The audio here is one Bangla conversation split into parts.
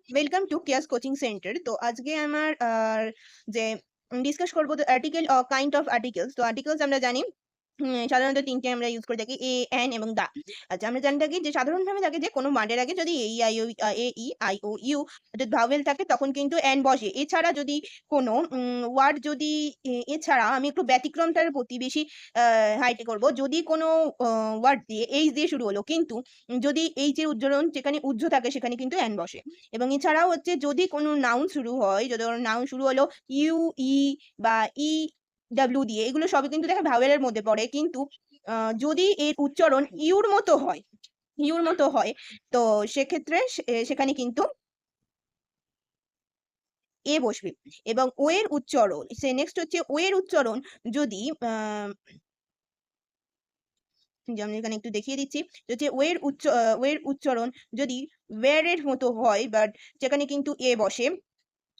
ওয়েলকাম টু কিয়াস কোচিং সেন্টার। তো আজকে আমার যে ডিসকাস করবো আর্টিকেল কাইন্ড অফ আর্টিকেলস। তো আর্টিকেলস আমরা জানি সাধারণত ৩ টে আমরা ইউজ করে থাকি এ, এন এবং দা। আচ্ছা, আমরা জানি থাকি যে সাধারণভাবে থাকে যে কোনো ওয়ার্ডের আগে যদি A, E, I, O A, E, I, O, U অর্থাৎ ভাওয়েল থাকে তখন কিন্তু এন বসে। এছাড়া যদি কোনো ওয়ার্ড যদি এছাড়া আমি একটু ব্যতিক্রমটার প্রতি বেশি হাইলাইট করব। যদি কোনো ওয়ার্ড দিয়ে এইচ দিয়ে শুরু হলো কিন্তু যদি এইচ এর উচ্চারণ যেখানে উহ্য থাকে সেখানে কিন্তু এন বসে। এবং এছাড়াও হচ্ছে যদি কোনো নাউন শুরু হয়, যদি নাউন শুরু হলো ইউ, ই বা ই, ডাব্লিউ দিয়ে, এগুলো সবই কিন্তু দেখে ভাওয়েলের মধ্যে পড়ে। কিন্তু যদি এর উচ্চারণ ইউর মতো হয় তো সেক্ষেত্রে সেখানে কিন্তু এ বসবে। এবং ও এর উচ্চারণ নেক্সট হচ্ছে ও এর উচ্চারণ যদি যেমন এখানে একটু দেখিয়ে দিচ্ছি যে ওয়ের উচ্চারণ যদি ওয়ের এর মতো হয় বাট যেখানে কিন্তু এ বসে।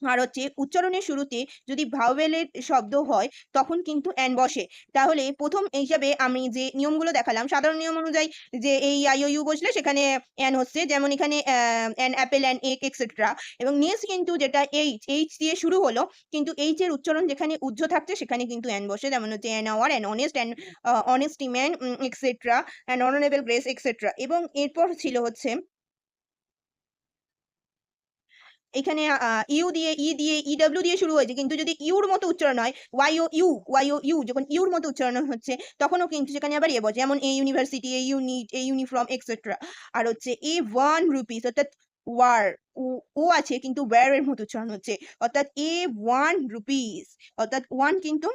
আর হচ্ছে উচ্চারণের শুরুতে যদি ভাওয়েলের শব্দ হয় তখন কিন্তু এন বসে। তাহলে প্রথম হিসাবে আমি যে নিয়মগুলো দেখালাম সাধারণ নিয়ম অনুযায়ী যে এই আই ও ইউ বসলে সেখানে এন হচ্ছে, যেমন এখানে অ্যান অ্যাপেল অ্যান এক এক্সেট্রা। এবং নেক্সট কিন্তু যেটা এইচ দিয়ে শুরু হলো কিন্তু এইচ এর উচ্চারণ যেখানে উহ্য থাকছে সেখানে কিন্তু এন বসে, যেমন হচ্ছে an hour, an honest, an honesty man etcetera, an honourable grace etcetera. এবং এরপর ছিল হচ্ছে এখানে ইউ দিয়ে ই দিয়ে ইডব্লিউ দিয়ে শুরু হয়েছে কিন্তু যদি ইউর মতো উচ্চারণ হয় ওয়াই ও ইউ যখন ইউর মতো উচ্চারণ হচ্ছে তখনও কিন্তু সেখানে আবার এ বসে, যেমন a university, a unit, a uniform etcetera. আর হচ্ছে এ 1 রুপিস অর্থাৎ ওয়ার ও আছে কিন্তু ওয়ার এর মতো উচ্চারণ হচ্ছে, অর্থাৎ এ 1 রুপিস অর্থাৎ ওয়ান কিন্তু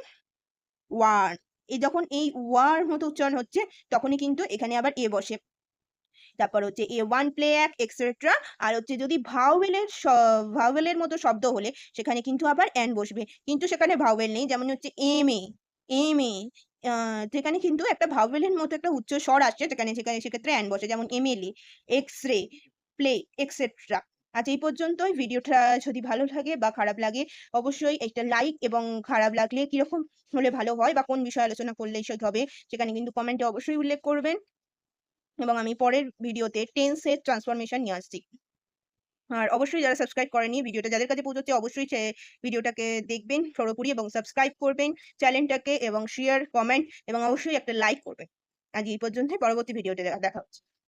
ওয়ান। যখন এই ওয়ার মতো উচ্চারণ হচ্ছে তখনই কিন্তু এখানে আবার এ বসে। তারপর হচ্ছে এ ওয়ান প্লে এক এক্সেট্রা। আর হচ্ছে যদি ভাওয়েলের মতো শব্দ হলে সেখানে কিন্তু আবার এন বসবে, কিন্তু সেখানে ভাওয়েল নেই, যেমন হচ্ছে এম এ যেখানে কিন্তু একটা ভাওয়েলের মতো একটা উচ্চ স্বর আসছে সেখানে সেক্ষেত্রে এন বসে, যেমন MLA, X ray, play etcetera. আজ এই পর্যন্তই। ভিডিওটা যদি ভালো লাগে বা খারাপ লাগে অবশ্যই একটা লাইক, এবং খারাপ লাগলে কিরকম হলে ভালো হয় বা কোন বিষয়ে আলোচনা করলে ঠিক হবে সেখানে কিন্তু কমেন্টে অবশ্যই উল্লেখ করবেন। এবং আমি পরের ভিডিওতে টেন্সের ট্রান্সফরমেশন নিয়ে আসছি। আর অবশ্যই যারা সাবস্ক্রাইব করেনি, ভিডিওটা যাদের কাছে পৌঁছচ্ছে অবশ্যই ভিডিওটাকে দেখবেন পুরোপুরি এবং সাবস্ক্রাইব করবেন চ্যানেলটাকে, এবং শেয়ার, কমেন্ট এবং অবশ্যই একটা লাইক করবেন। আজ এই পর্যন্তই। পরবর্তী ভিডিওতে দেখা হচ্ছে।